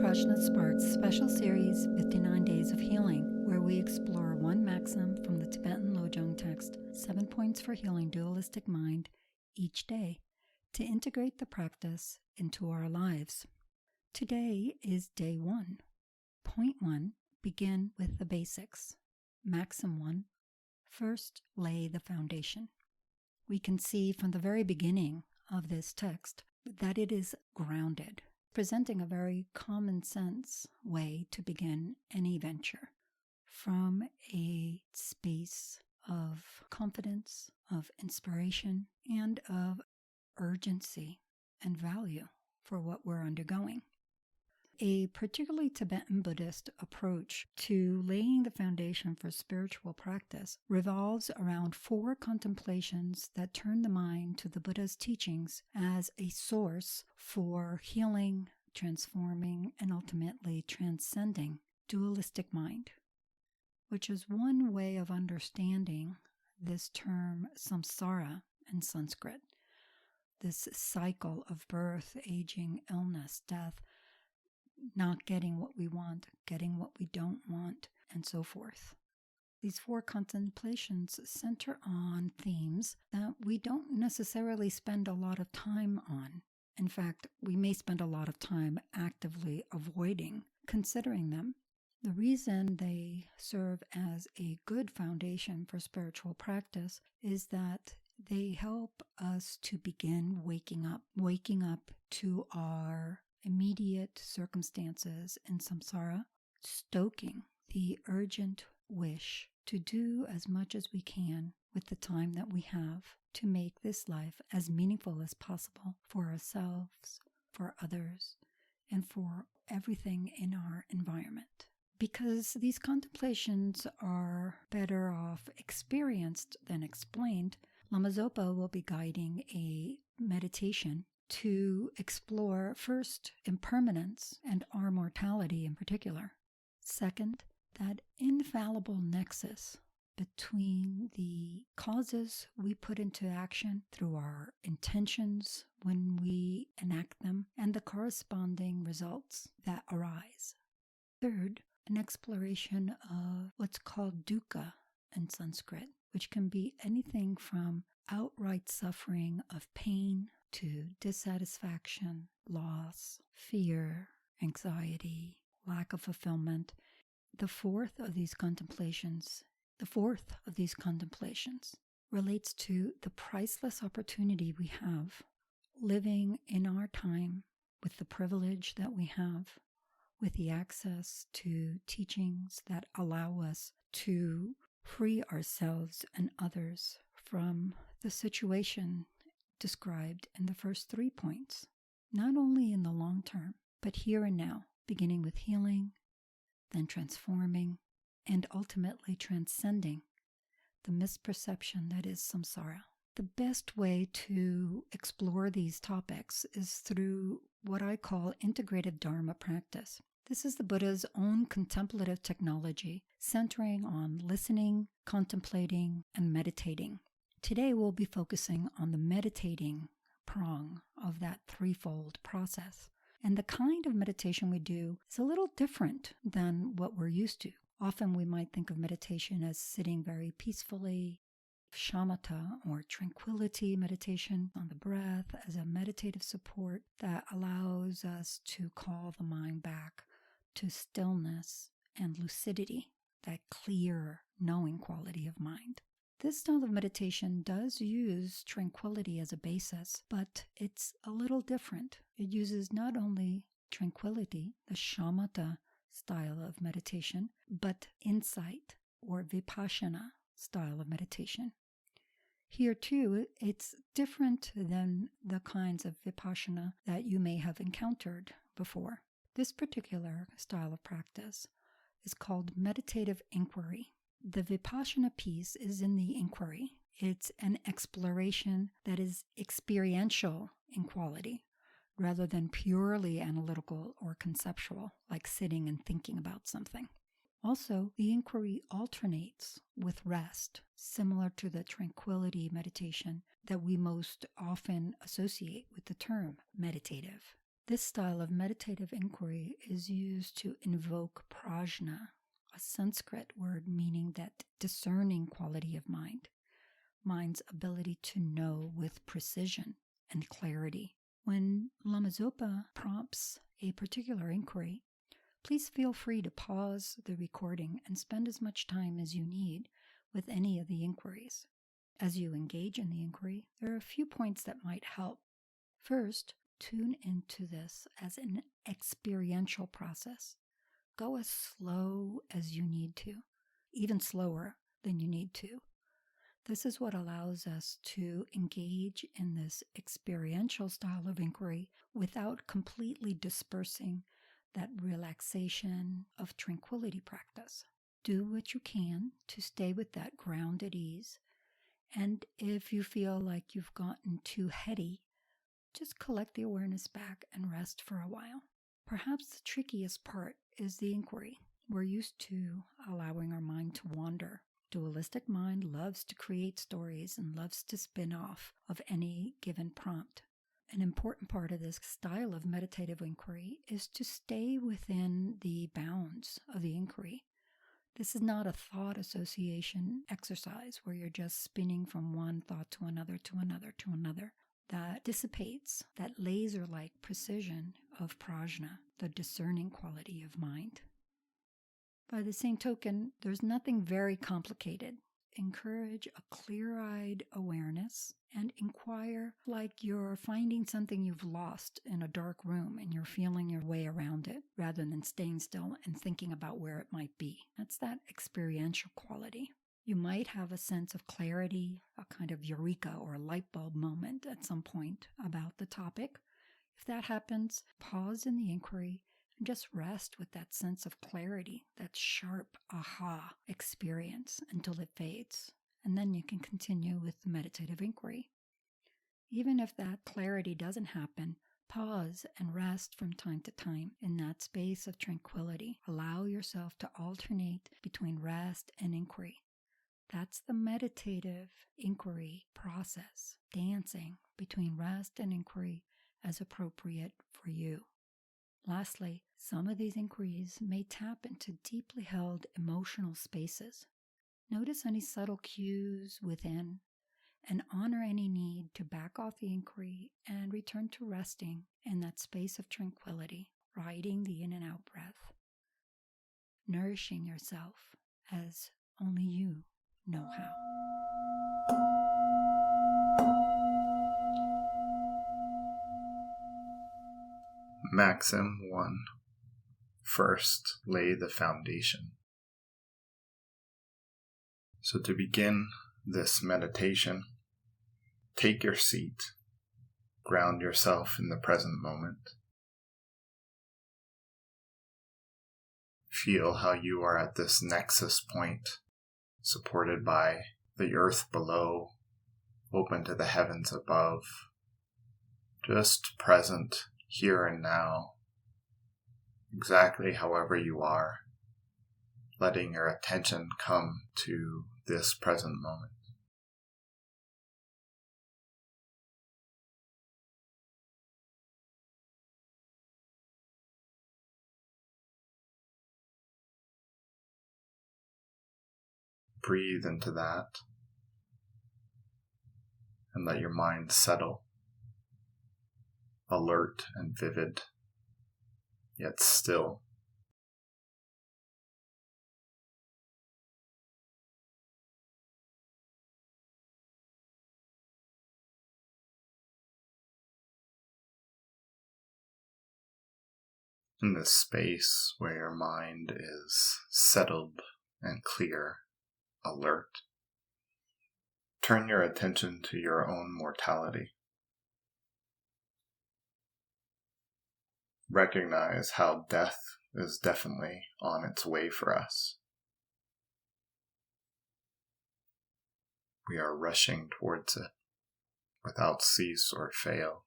PRAJNA SPARKS Special Series 59 Days of Healing, where we explore one maxim from the Tibetan Lojong text, 7 points for healing dualistic mind, each day, to integrate the practice into our lives. Today is day 1. Point 1, begin with the basics. Maxim 1, first lay the foundation. We can see from the very beginning of this text that it is grounded, presenting a very common sense way to begin any venture, from a space of confidence, of inspiration, and of urgency and value for what we're undergoing. A particularly Tibetan Buddhist approach to laying the foundation for spiritual practice revolves around 4 contemplations that turn the mind to the Buddha's teachings as a source for healing, transforming, and ultimately transcending dualistic mind, which is one way of understanding this term samsara in Sanskrit, this cycle of birth, aging, illness, death, not getting what we want, getting what we don't want, and so forth. These 4 contemplations center on themes that we don't necessarily spend a lot of time on. In fact, we may spend a lot of time actively avoiding considering them. The reason they serve as a good foundation for spiritual practice is that they help us to begin waking up to our immediate circumstances in samsara, stoking the urgent wish to do as much as we can with the time that we have to make this life as meaningful as possible for ourselves, for others, and for everything in our environment. Because these contemplations are better off experienced than explained, Lama Zopa will be guiding a meditation to explore, first, impermanence and our mortality in particular. Second, that infallible nexus between the causes we put into action through our intentions when we enact them and the corresponding results that arise. Third, an exploration of what's called dukkha in Sanskrit, which can be anything from outright suffering of pain to dissatisfaction, loss, fear, anxiety, lack of fulfillment. The fourth of these contemplations relates to the priceless opportunity we have living in our time with the privilege that we have, with the access to teachings that allow us to free ourselves and others from the situation described in the first 3 points, not only in the long term, but here and now, beginning with healing, then transforming, and ultimately transcending the misperception that is samsara. The best way to explore these topics is through what I call integrative Dharma practice. This is the Buddha's own contemplative technology, centering on listening, contemplating, and meditating. Today we'll be focusing on the meditating prong of that threefold process. And the kind of meditation we do is a little different than what we're used to. Often we might think of meditation as sitting very peacefully, shamatha or tranquility meditation on the breath as a meditative support that allows us to call the mind back to stillness and lucidity, that clear knowing quality of mind. This style of meditation does use tranquility as a basis, but it's a little different. It uses not only tranquility, the shamatha style of meditation, but insight or vipassana style of meditation. Here too, it's different than the kinds of vipassana that you may have encountered before. This particular style of practice is called meditative inquiry. The vipassana piece is in the inquiry. It's an exploration that is experiential in quality, rather than purely analytical or conceptual, like sitting and thinking about something. Also, the inquiry alternates with rest, similar to the tranquility meditation that we most often associate with the term meditative. This style of meditative inquiry is used to invoke prajna, a Sanskrit word meaning that discerning quality of mind's ability to know with precision and clarity. When Lama Zopa prompts a particular inquiry, please feel free to pause the recording and spend as much time as you need with any of the inquiries. As you engage in the inquiry, there are a few points that might help. First, tune into this as an experiential process. Go as slow as you need to, even slower than you need to. This is what allows us to engage in this experiential style of inquiry without completely dispersing that relaxation of tranquility practice. Do what you can to stay with that grounded ease. And if you feel like you've gotten too heady, just collect the awareness back and rest for a while. Perhaps the trickiest part is the inquiry. We're used to allowing our mind to wander. Dualistic mind loves to create stories and loves to spin off of any given prompt. An important part of this style of meditative inquiry is to stay within the bounds of the inquiry. This is not a thought association exercise where you're just spinning from one thought to another, to another, to another. That dissipates that laser-like precision of prajna, the discerning quality of mind. By the same token, there's nothing very complicated. Encourage a clear-eyed awareness and inquire like you're finding something you've lost in a dark room and you're feeling your way around it rather than staying still and thinking about where it might be. That's that experiential quality. You might have a sense of clarity, a kind of eureka or light bulb moment at some point about the topic. If that happens, pause in the inquiry and just rest with that sense of clarity, that sharp aha experience until it fades. And then you can continue with the meditative inquiry. Even if that clarity doesn't happen, pause and rest from time to time in that space of tranquility. Allow yourself to alternate between rest and inquiry. That's the meditative inquiry process, dancing between rest and inquiry as appropriate for you. Lastly, some of these inquiries may tap into deeply held emotional spaces. Notice any subtle cues within and honor any need to back off the inquiry and return to resting in that space of tranquility, riding the in and out breath, nourishing yourself as only you know how. Maxim 1. First, lay the foundation. So to begin this meditation, take your seat, ground yourself in the present moment. Feel how you are at this nexus point, supported by the earth below, open to the heavens above, just present here and now, exactly however you are, letting your attention come to this present moment. Breathe into that and let your mind settle, alert and vivid, yet still. In this space where your mind is settled and clear, alert, turn your attention to your own mortality. Recognize how death is definitely on its way for us. We are rushing towards it without cease or fail.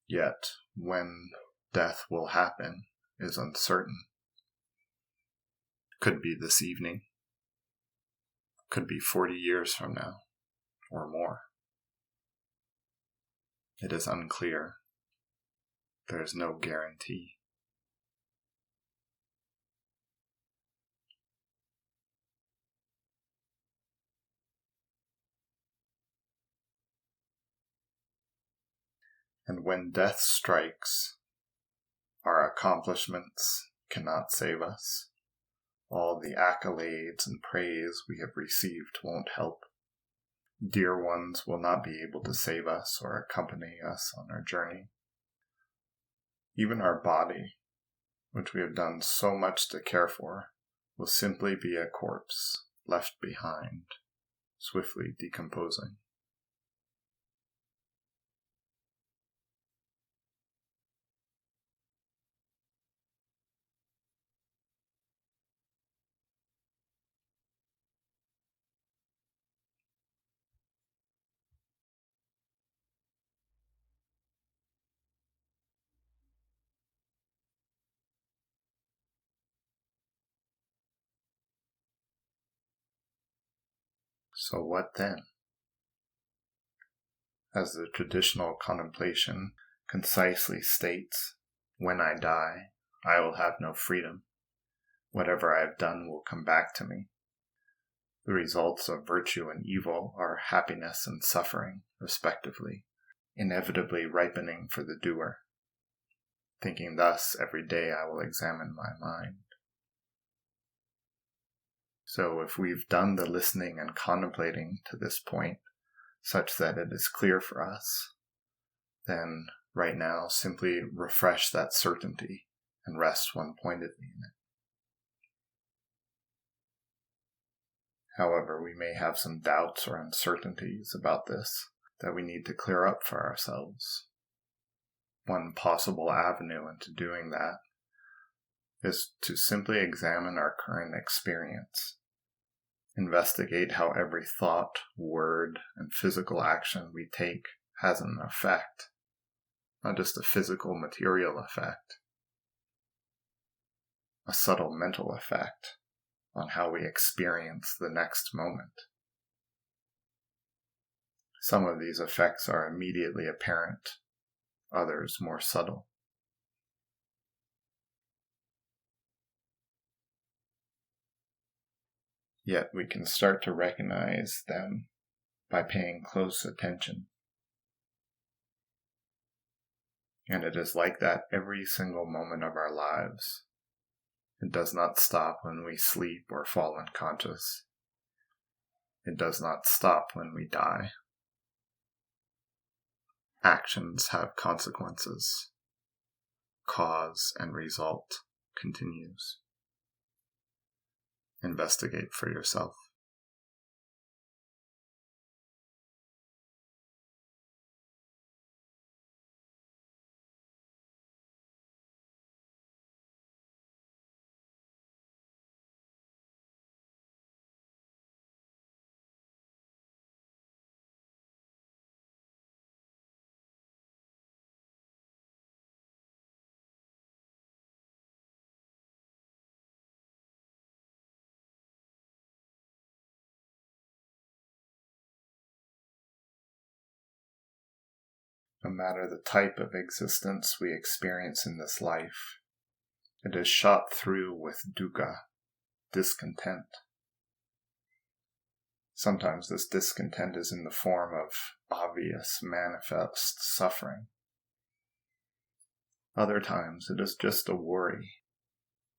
Yet, when death will happen is uncertain. Could be this evening. Could be 40 years from now, or more. It is unclear. There is no guarantee. And when death strikes, our accomplishments cannot save us. All the accolades and praise we have received won't help. Dear ones will not be able to save us or accompany us on our journey. Even our body, which we have done so much to care for, will simply be a corpse left behind, swiftly decomposing. So what then? As the traditional contemplation concisely states, when I die, I will have no freedom. Whatever I have done will come back to me. The results of virtue and evil are happiness and suffering, respectively, inevitably ripening for the doer. Thinking thus, every day I will examine my mind. So if we've done the listening and contemplating to this point, such that it is clear for us, then right now simply refresh that certainty and rest one-pointedly in it. However, we may have some doubts or uncertainties about this that we need to clear up for ourselves. One possible avenue into doing that is to simply examine our current experience. Investigate how every thought, word, and physical action we take has an effect, not just a physical, material effect, a subtle mental effect on how we experience the next moment. Some of these effects are immediately apparent, others more subtle. Yet we can start to recognize them by paying close attention. And it is like that every single moment of our lives. It does not stop when we sleep or fall unconscious. It does not stop when we die. Actions have consequences. Cause and result continues. Investigate for yourself. No matter the type of existence we experience in this life, it is shot through with dukkha, discontent. Sometimes this discontent is in the form of obvious, manifest suffering. Other times it is just a worry,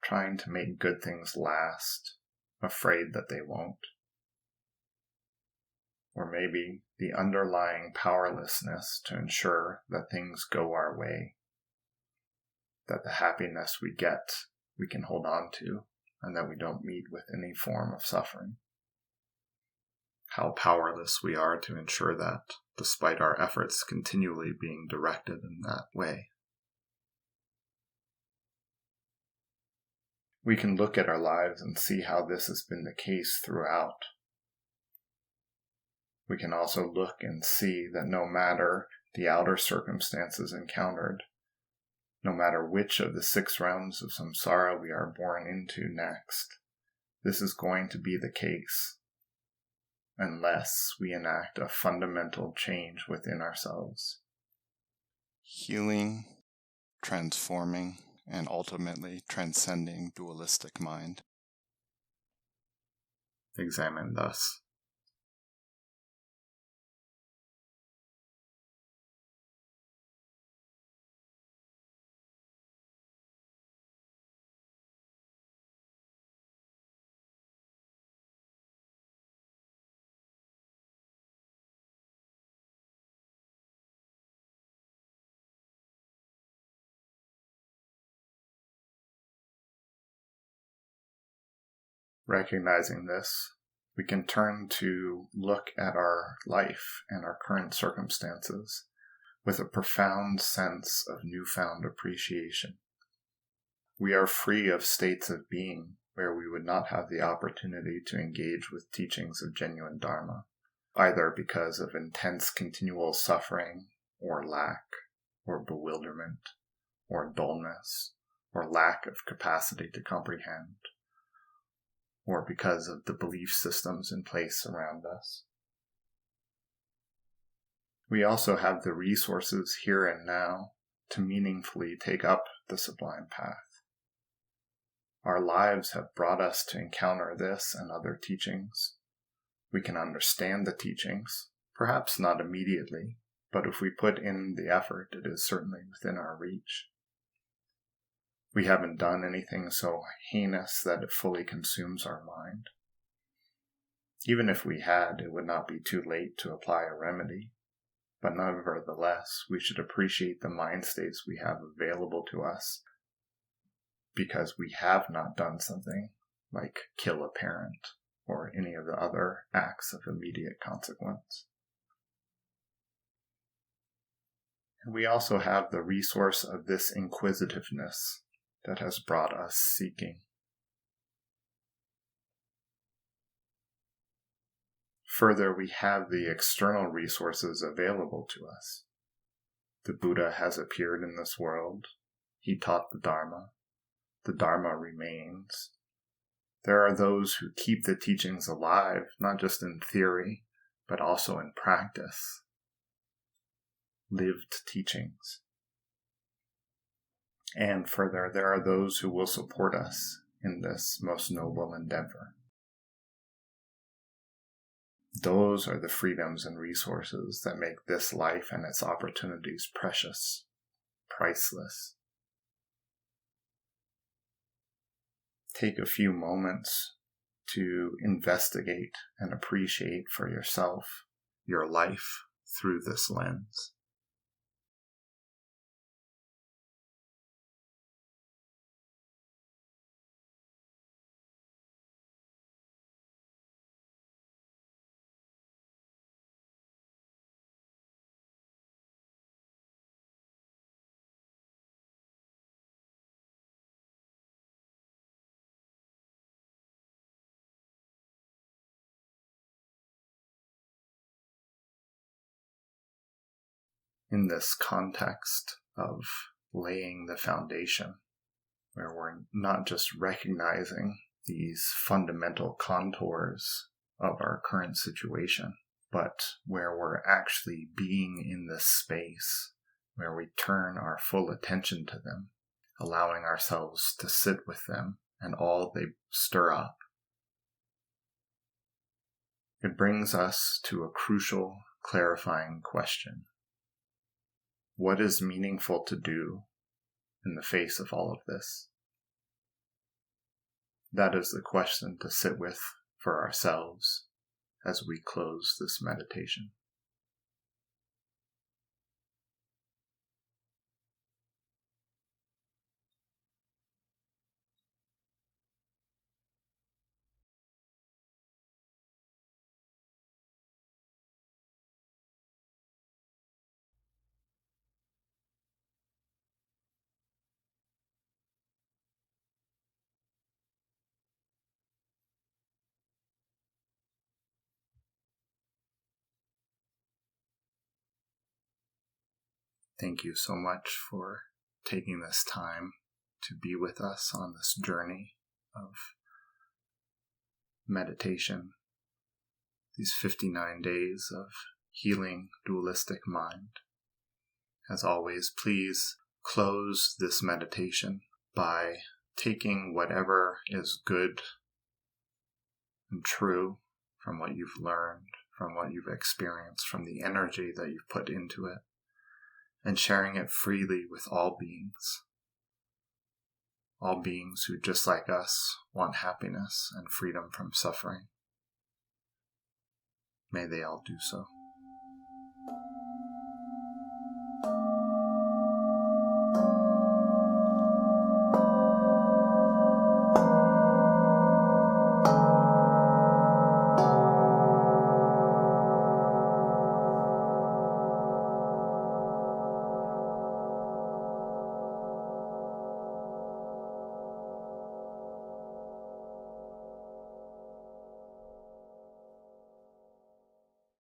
trying to make good things last, afraid that they won't. Or maybe the underlying powerlessness to ensure that things go our way, that the happiness we get we can hold on to, and that we don't meet with any form of suffering. How powerless we are to ensure that, despite our efforts continually being directed in that way. We can look at our lives and see how this has been the case throughout. We can also look and see that no matter the outer circumstances encountered, no matter which of the 6 realms of samsara we are born into next, this is going to be the case unless we enact a fundamental change within ourselves. Healing, transforming, and ultimately transcending dualistic mind. Examine thus. Recognizing this, we can turn to look at our life and our current circumstances with a profound sense of newfound appreciation. We are free of states of being where we would not have the opportunity to engage with teachings of genuine Dharma, either because of intense continual suffering, or lack, or bewilderment, or dullness, or lack of capacity to comprehend, or because of the belief systems in place around us. We also have the resources here and now to meaningfully take up the sublime path. Our lives have brought us to encounter this and other teachings. We can understand the teachings, perhaps not immediately, but if we put in the effort, it is certainly within our reach. We haven't done anything so heinous that it fully consumes our mind. Even if we had, it would not be too late to apply a remedy. But nevertheless, we should appreciate the mind states we have available to us because we have not done something like kill a parent or any of the other acts of immediate consequence. And we also have the resource of this inquisitiveness that has brought us seeking. Further, we have the external resources available to us. The Buddha has appeared in this world. He taught the Dharma. The Dharma remains. There are those who keep the teachings alive, not just in theory, but also in practice. Lived teachings. And further, there are those who will support us in this most noble endeavor. Those are the freedoms and resources that make this life and its opportunities precious, priceless. Take a few moments to investigate and appreciate for yourself your life through this lens. In this context of laying the foundation, where we're not just recognizing these fundamental contours of our current situation, but where we're actually being in this space, where we turn our full attention to them, allowing ourselves to sit with them and all they stir up. It brings us to a crucial, clarifying question. What is meaningful to do in the face of all of this? That is the question to sit with for ourselves as we close this meditation. Thank you so much for taking this time to be with us on this journey of meditation, these 59 days of healing dualistic mind. As always, please close this meditation by taking whatever is good and true from what you've learned, from what you've experienced, from the energy that you've put into it, and sharing it freely with all beings who, just like us, want happiness and freedom from suffering. May they all do so.